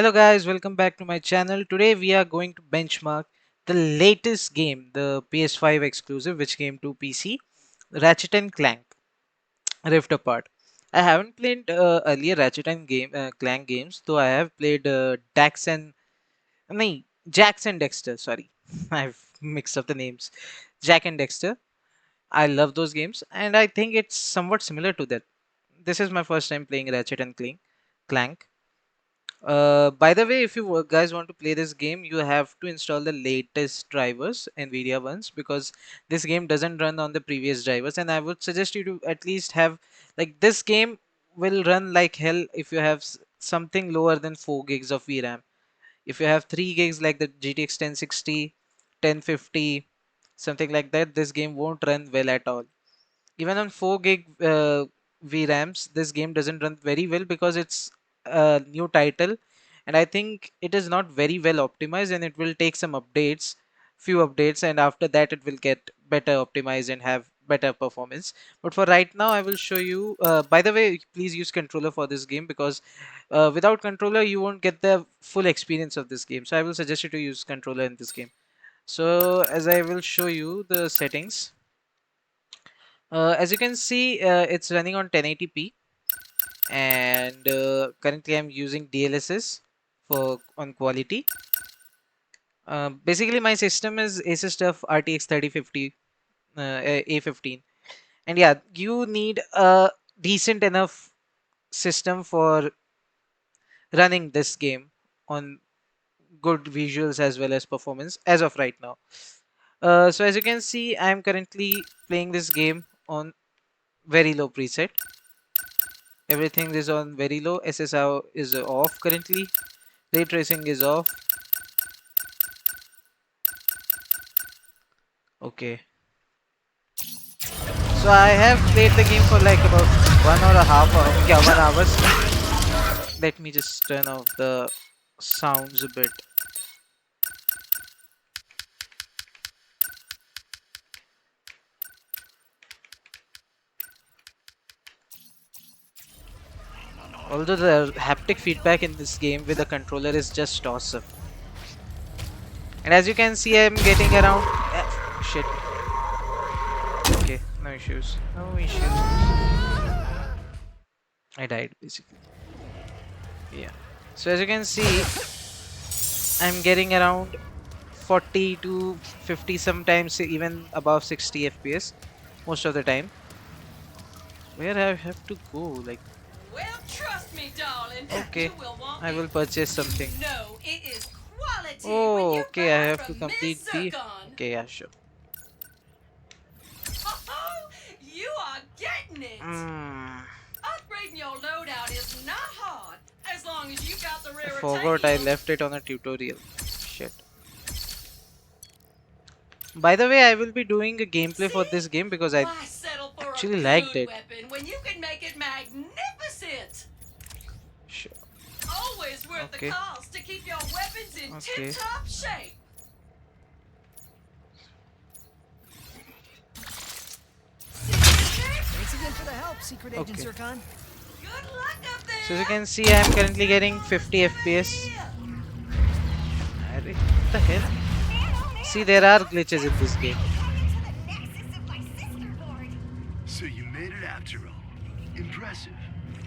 Hello guys, welcome back to my channel. Today we are going to benchmark the latest game, the PS5 exclusive which came to PC, Ratchet and Clank Rift Apart. I haven't played earlier Ratchet and Clank games, though I have played Jax and Dexter, sorry. I've mixed up the names. Jack and Dexter. I love those games and I think it's somewhat similar to that. This is my first time playing Ratchet and Clank. By the way, if you guys want to play this game, you have to install the latest drivers, NVIDIA ones, because this game doesn't run on the previous drivers. And I would suggest you to at least have, like, this game will run like hell if you have something lower than 4 gigs of VRAM. If you have 3 gigs like the GTX 1060, 1050, something like that, this game won't run well at all. Even on 4 gig VRAMs, this game doesn't run very well because it's a new title, and I think it is not very well optimized, and it will take some updates, few updates, and after that it will get better optimized and have better performance. But for right now, I will show you. By the way, please use controller for this game because without controller you won't get the full experience of this game. So I will suggest you to use controller in this game. So as I will show you the settings. As you can see, it's running on 1080p, and currently I'm using DLSS for on quality. Basically, my system is Asus Tuf RTX 3050 A15, and yeah, you need a decent enough system for running this game on good visuals as well as performance as of right now. So as you can see, I'm currently playing this game on very low preset. Everything is on very low. SSR is off currently. Ray tracing is off. Okay. So I have played the game for like about 1.5 hours. Yeah, 1 hour. Let me just turn off the sounds a bit. Although the haptic feedback in this game with the controller is just awesome. And as you can see, I'm getting around. Shit. Okay, no issues. No issues. I died basically. Yeah. So as you can see, I'm getting around 40 to 50, sometimes even above 60 FPS most of the time. Where I have to go? Like, well, trust me, darling. okay, You will want I will purchase something. No, it is quality. Oh, okay, I have to from complete Miss the. Zircon. Okay, yeah, sure. Oh, you are getting it. Upgrading your loadout is not hard as long as you got the I rare forgot I left it on a tutorial. Shit. By the way, I will be doing a gameplay for this game because I Why settle for actually a liked good it. weapon when you can make it magnificent? Sure. Always worth the cost to keep your weapons in tip-top shape. Thanks again for the help, Secret Agent Zircon. Good luck up there. So as you can see, I am currently getting 50 FPS. What the hell? See, there are glitches in this game. So you made it after all. Impressive.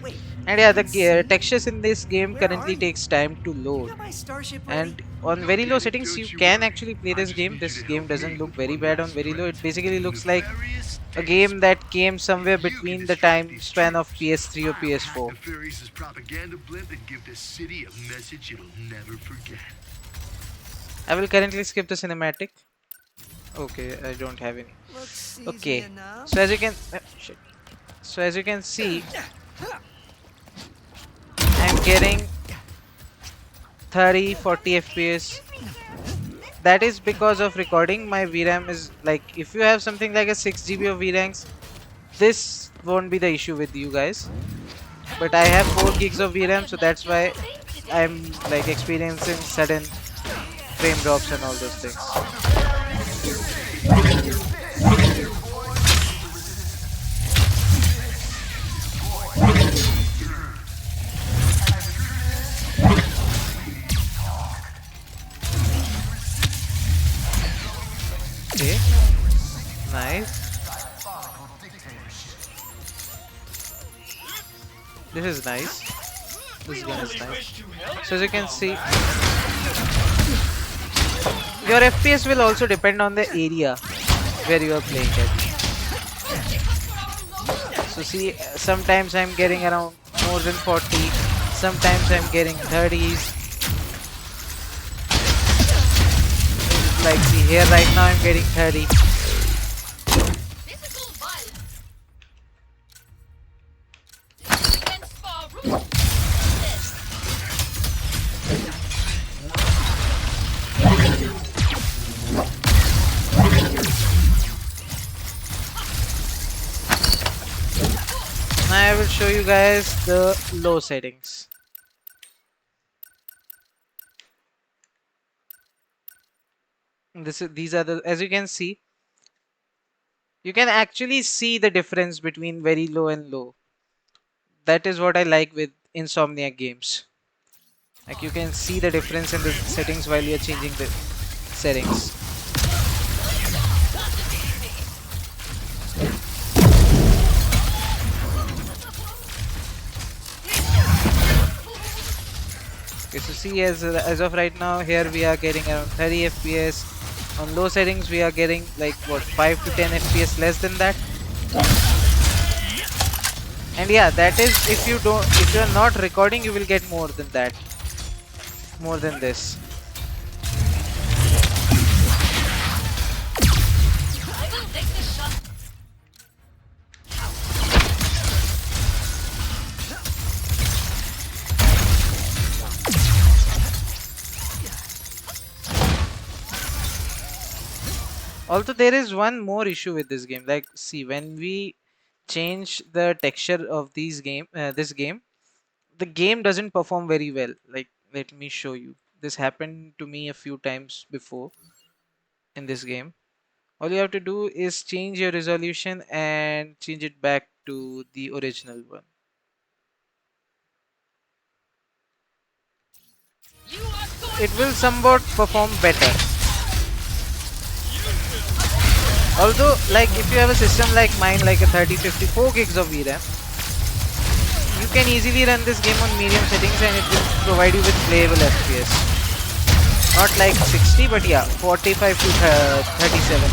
Wait. And yeah, the textures in this game currently takes time to load. And on very low settings, you can actually play this game. This game doesn't look very bad on very low. It basically looks like a game that came somewhere between the time span of PS3 or PS4. Nefarious' propaganda blimp and give the city a message it'll never forget. I will currently skip the cinematic. Okay, I don't have any. Okay, so as you can, shit. So as you can see, I'm getting 30-40 FPS. That is because of recording. My VRAM is like, if you have something like a 6 GB of VRAMs, this won't be the issue with you guys. But I have 4 gigs of VRAM, so that's why I'm like experiencing sudden frame drops and all those things. This is nice. This gun is nice. So as you can see, your FPS will also depend on the area where you are playing it. So see, sometimes I'm getting around more than 40, sometimes I'm getting 30s. Like see here right now I'm getting 30. Physical violence against far rules. Now I will show you guys the low settings. These are the, as you can see, you can actually see the difference between very low and low. That is what I like with Insomniac games. Like you can see the difference in the settings while you're changing the settings. Okay, so see as of right now here we are getting around 30 FPS. On low settings we are getting like what 5 to 10 FPS less than that. And yeah, that is if you are not recording you will get more than that. More than this. I will take this shot. Also there is one more issue with this game. Like see when we change the texture of this game, the game doesn't perform very well. Like let me show you. This happened to me a few times before in this game. All you have to do is change your resolution and change it back to the original one. You are going It will somewhat perform better. Although, like if you have a system like mine, like a 3054 gigs of VRAM, you can easily run this game on medium settings and it will provide you with playable FPS. Not like 60, but yeah, 45 to 37,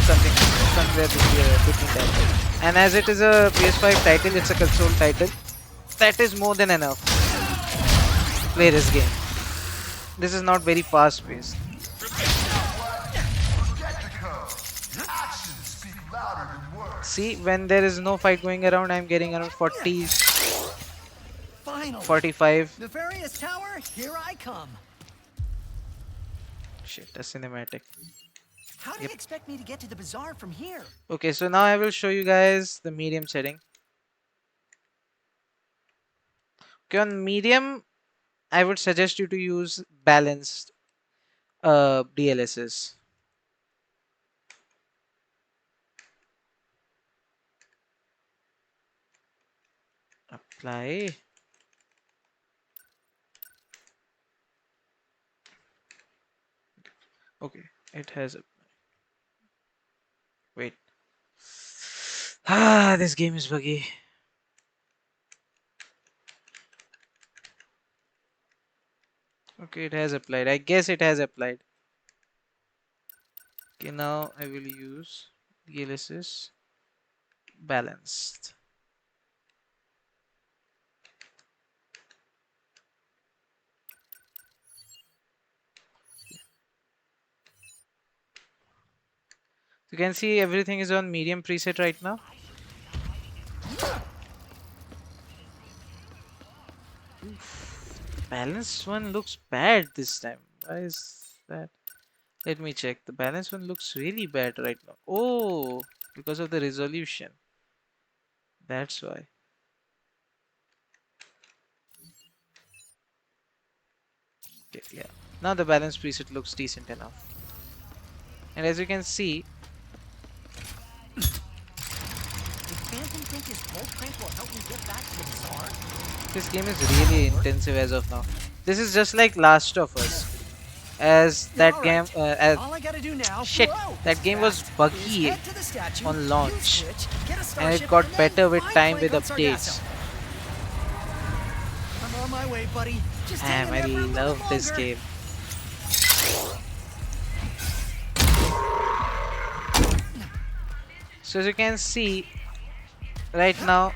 somewhere between that. And as it is a PS5 title, it's a console title. That is more than enough to play this game. This is not very fast paced. See, when there is no fight going around, I'm getting around 40s, Finally. 45. Nefarious Tower, here I come. Shit, a cinematic. How do you expect me to get to the bazaar from here? Okay, so now I will show you guys the medium setting. Okay, on medium, I would suggest you to use balanced DLSS. Apply. Okay, it has a wait. Ah, this game is buggy. Okay, it has applied. I guess it has applied. Okay, now I will use DLSS balanced. You can see everything is on medium preset right now. Balanced one looks bad this time. Why is that? Let me check. The balanced one looks really bad right now. Oh, because of the resolution. That's why. Okay, yeah. Now the balance preset looks decent enough. And as you can see, Did Phantom think his cold crank will help me get back to the bazaar? this game is really intensive as of now. This is just like Last of Us. As that All game, right. All I gotta do now. shit, whoa, that game was is buggy head to the statue, on you launch. switch, get a And it starship, got then better with find time with Fuego updates. Sargasso. my way, buddy. Just hang Damn, in I there for a little bit love this longer. game. So as you can see, right now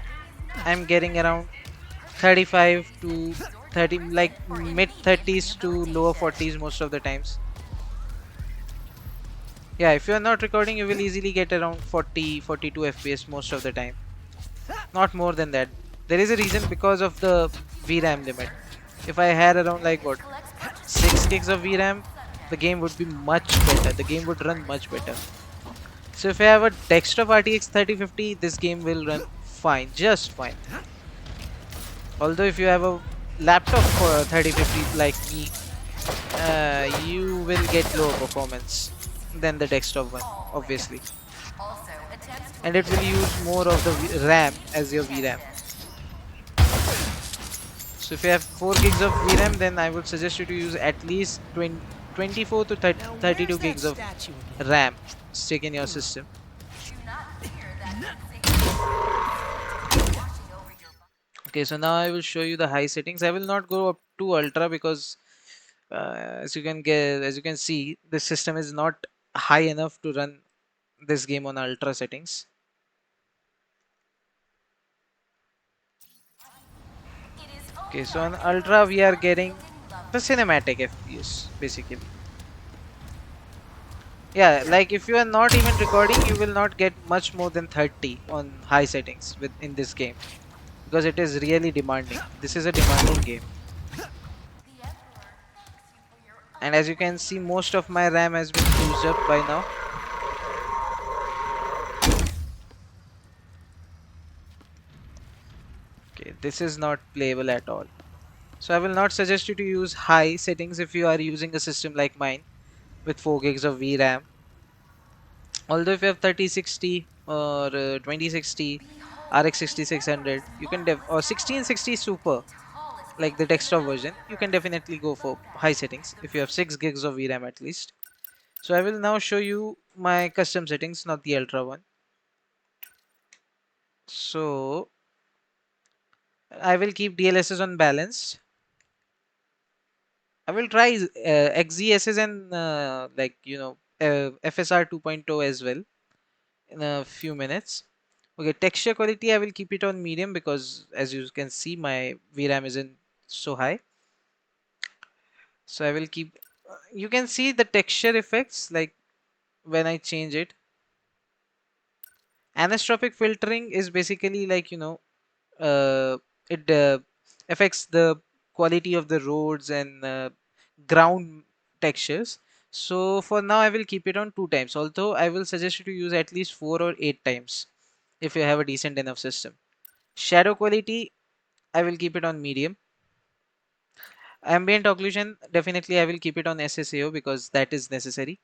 I'm getting around 35 to 30, like mid 30s to lower 40s most of the times. Yeah, if you're not recording, you will easily get around 40, 42 FPS most of the time. Not more than that. There is a reason because of the VRAM limit. If I had around like what 6 gigs of VRAM, the game would be much better. The game would run much better. So if I have a desktop RTX 3050, this game will run fine, just fine. Although if you have a laptop for 3050 like me, you will get lower performance than the desktop one, obviously. And it will use more of the RAM as your VRAM. So if you have 4 gigs of VRAM, then I would suggest you to use at least 24 to Now, where's 32 that gigs of statue again? RAM stick in your system. Okay, so now I will show you the high settings. I will not go up to ultra because as you can see, this system is not high enough to run this game on ultra settings. Okay, so on ultra we are getting the cinematic FPS basically. Yeah, like if you are not even recording, you will not get much more than 30 on high settings with in this game because it is really demanding. This is a demanding game. And as you can see, most of my RAM has been used up by now. Okay, this is not playable at all. So I will not suggest you to use high settings if you are using a system like mine with 4 gigs of VRAM. Although if you have 3060 or 2060, RX 6600, you can or 1660 Super, like the desktop version, you can definitely go for high settings if you have 6 gigs of VRAM at least. So I will now show you my custom settings, not the ultra one. So I will keep DLSS on balanced. I will try XZSS and FSR 2.0 as well in a few minutes. Okay, texture quality I will keep it on medium because as you can see my VRAM isn't so high. So I will keep. You can see the texture effects like when I change it. Anisotropic filtering is basically like it affects the quality of the roads and ground textures. So for now I will keep it on 2 times, although I will suggest you to use at least 4 or 8 times if you have a decent enough system. Shadow quality I will keep it on medium. Ambient occlusion definitely I will keep it on SSAO because that is necessary,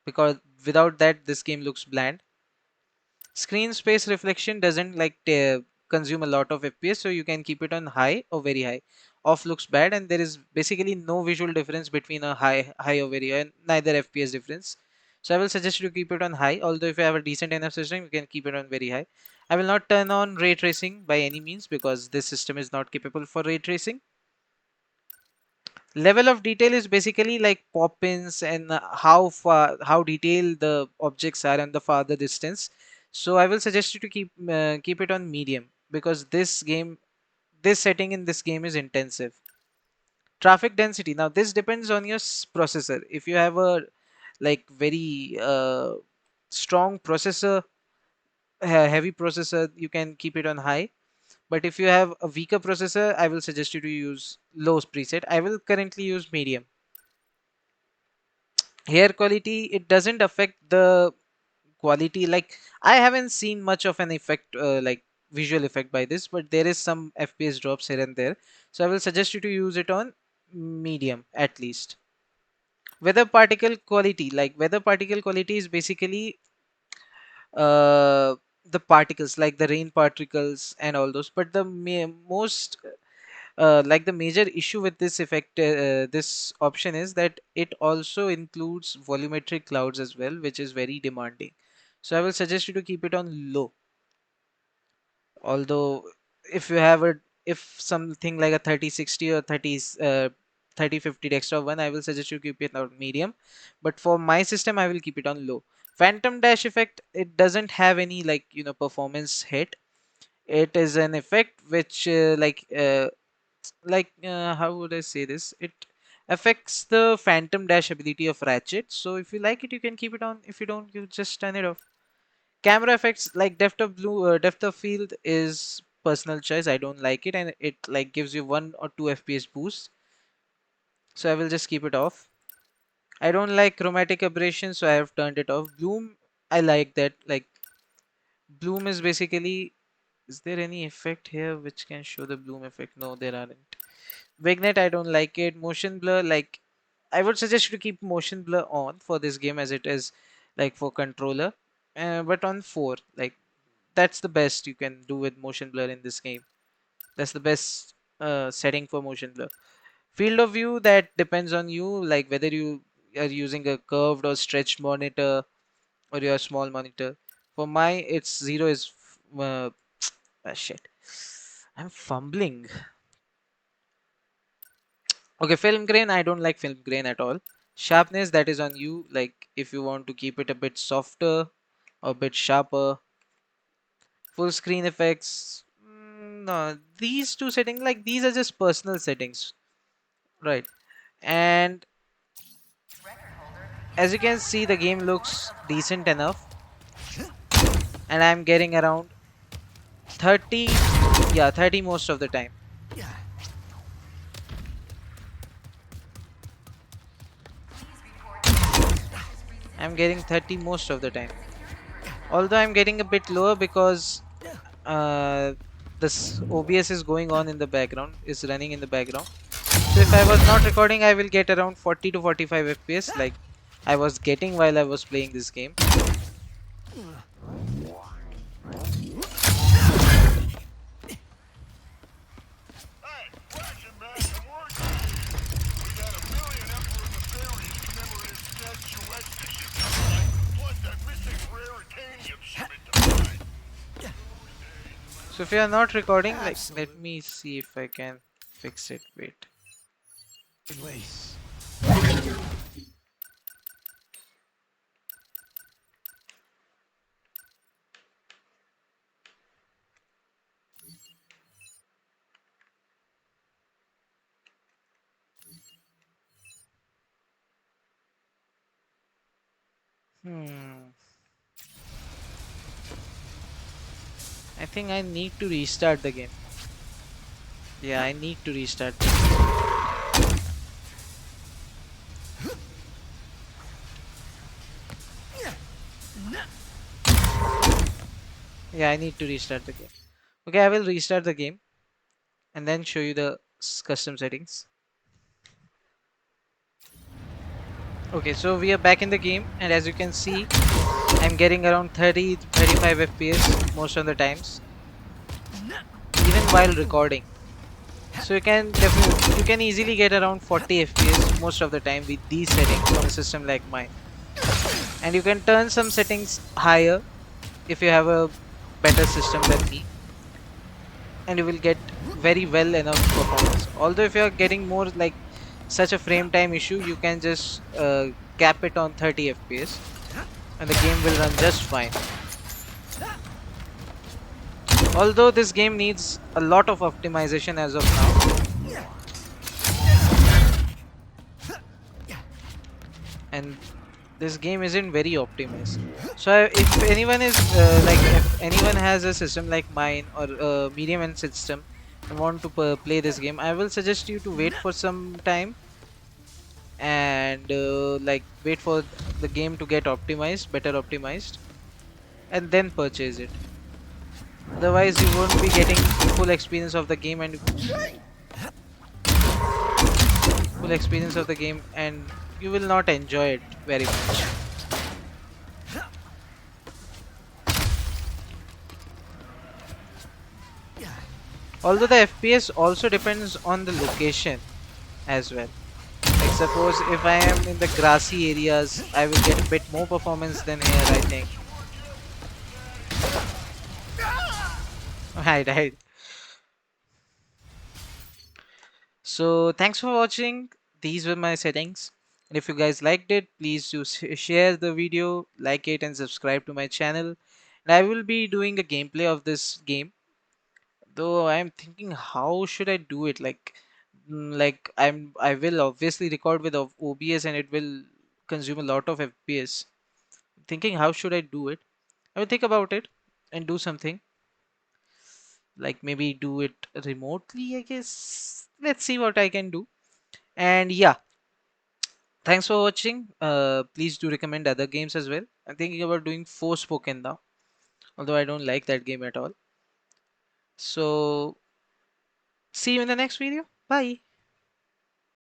because without that this game looks bland. Screen space reflection doesn't consume a lot of FPS, so you can keep it on high or very high. Off looks bad, and there is basically no visual difference between a high or very high, and neither FPS difference. So I will suggest you to keep it on high. Although if you have a decent enough system, you can keep it on very high. I will not turn on ray tracing by any means because this system is not capable for ray tracing. Level of detail is basically like pop-ins and how detailed the objects are and the farther distance. So I will suggest you to keep it on medium because this setting in this game is intensive. Traffic density, now this depends on your processor. If you have a like very strong processor, heavy processor, you can keep it on high. But if you have a weaker processor, I will suggest you to use low preset. I will currently use medium. Hair quality, it doesn't affect the quality. Like I haven't seen much of an effect, like visual effect by this, but there is some FPS drops here and there. So I will suggest you to use it on medium at least. Weather particle quality, like weather particle quality is basically uh the particles like the rain particles and all those, but the most like the major issue with this effect, this option is that it also includes volumetric clouds as well, which is very demanding. So I will suggest you to keep it on low. Although if you have a if something like a 3060 or 3050 desktop one, I will suggest you keep it on medium. But for my system, I will keep it on low. Phantom dash effect, it doesn't have any like performance hit. It is an effect which how would I say this? It affects the phantom dash ability of Ratchet. So if you like it, you can keep it on. If you don't, you just turn it off. Camera effects like depth of field is personal choice. I don't like it, and it like gives you 1 or 2 FPS boost. So I will just keep it off. I don't like chromatic aberration, so I have turned it off. Bloom, I like that. Like bloom is basically, is there any effect here which can show the bloom effect? No, there aren't. Vignette, I don't like it. Motion blur, like I would suggest you to keep motion blur on for this game as it is like for controller. But on 4, like that's the best you can do with motion blur in this game. That's the best setting for motion blur. Field of view, that depends on you, like whether you are using a curved or stretched monitor or your small monitor. For my, it's 0 is shit. I'm fumbling. Okay, film grain, I don't like film grain at all. Sharpness, that is on you. Like if you want to keep it a bit softer or a bit sharper. Full screen effects. No, these two settings, like these are just personal settings, right? And as you can see, the game looks decent enough, and I'm getting around 30, yeah, 30 most of the time. I'm getting 30 most of the time. Although I'm getting a bit lower because uh, this OBS is going on in the background, is running in the background. So if I was not recording, I will get around 40 to 45 FPS like I was getting while I was playing this game. So if you are not recording, like let me see if I can fix it. Wait. I think I need to restart the game. Yeah, I need to restart. Yeah, I need to restart the game. Okay, I will restart the game and then show you the custom settings. Okay, so we are back in the game, and as you can see, I'm getting around 30 to 35 FPS most of the times, even while recording. So you can easily get around 40 FPS most of the time with these settings on a system like mine. And you can turn some settings higher if you have a better system than me, and you will get very well enough performance. Although if you are getting more like such a frame time issue, you can just cap it on 30 FPS and the game will run just fine. Although this game needs a lot of optimization as of now, and this game isn't very optimized. So if anyone is if anyone has a system like mine or a medium end system and want to play this game, I will suggest you to wait for some time and wait for the game to get optimized, better optimized, and then purchase it. Otherwise you won't be getting full experience of the game and you will not enjoy it very much. Although the FPS also depends on the location as well. Like suppose if I am in the grassy areas, I will get a bit more performance than here, I think. I died. So thanks for watching. These were my settings. And if you guys liked it, please do share the video, like it, and subscribe to my channel. And I will be doing a gameplay of this game. Though I'm thinking, how should I do it? Like I will obviously record with OBS, and it will consume a lot of FPS. Thinking, how should I do it? I will think about it and do something. Like maybe do it remotely, I guess. Let's see what I can do. And yeah, thanks for watching. Please do recommend other games as well. I'm thinking about doing Forspoken now, although I don't like that game at all. So see you in the next video. Bye.